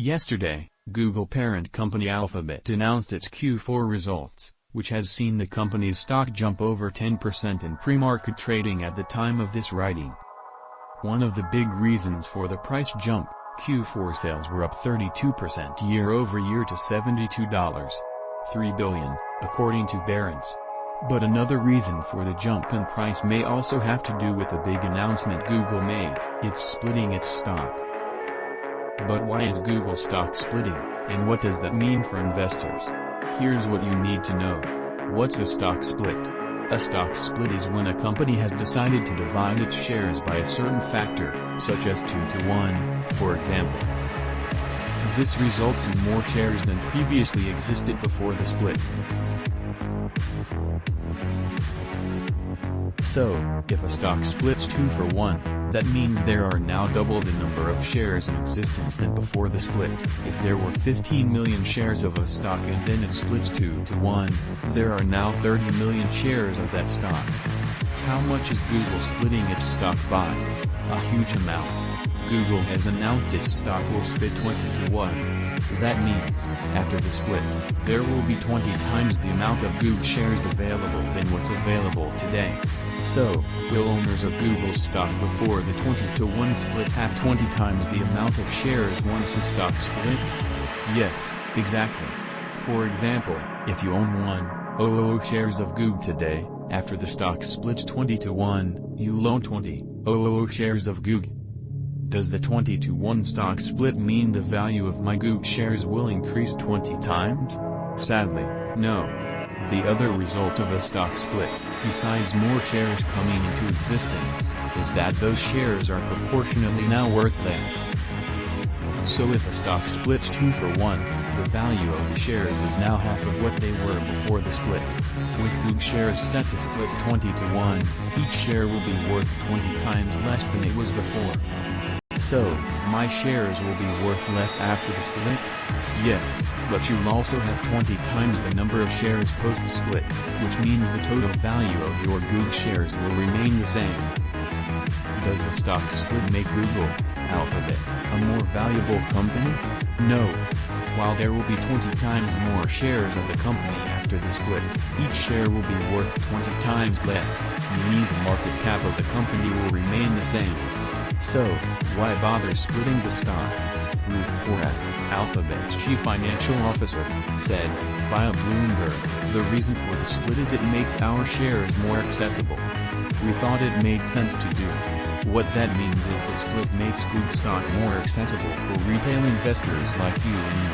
Yesterday, Google parent company Alphabet announced its Q4 results, which has seen the company's stock jump over 10% in pre-market trading at the time of this writing. One of the big reasons for the price jump, Q4 sales were up 32% year-over-year to $72.3 billion, according to Barrons. But another reason for the jump in price may also have to do with a big announcement Google made: it's splitting its stock. But why is Google stock splitting, and what does that mean for investors? Here's what you need to know. What's a stock split? A stock split is when a company has decided to divide its shares by a certain factor, such as 2-to-1, for example. This results in more shares than previously existed before the split. So, if a stock splits 2-for-1, that means there are now double the number of shares in existence than before the split. If there were 15 million shares of a stock and then it splits 2-to-1, there are now 30 million shares of that stock. How much is Google splitting its stock by? A huge amount. Google has announced its stock will split 20-to-1. That means, after the split, there will be 20 times the amount of GOOG shares available than what's available today. So, will owners of Google's stock before the 20-to-1 split have 20 times the amount of shares once the stock splits? Yes, exactly. For example, if you own 1,000 shares of GOOG today, after the stock splits 20-to-1, you'll own 20,000 shares of GOOG. Does the 20-to-1 stock split mean the value of my GOOG shares will increase 20 times? Sadly, no. The other result of a stock split, besides more shares coming into existence, is that those shares are proportionately now worth less. So if a stock splits 2-for-1, the value of the shares is now half of what they were before the split. With GOOG shares set to split 20-to-1, each share will be worth 20 times less than it was before. So, my shares will be worth less after the split? Yes, but you'll also have 20 times the number of shares post-split, which means the total value of your GOOG shares will remain the same. Does the stock split make Google, Alphabet, a more valuable company? No. While there will be 20 times more shares of the company after the split, each share will be worth 20 times less, meaning the market cap of the company will remain the same. So, why bother splitting the stock? Ruth Porat, Alphabet's chief financial officer, said, via Bloomberg, the reason for the split is it makes our shares more accessible. We thought it made sense to do. What that means is the split makes GOOG stock more accessible for retail investors like you and me.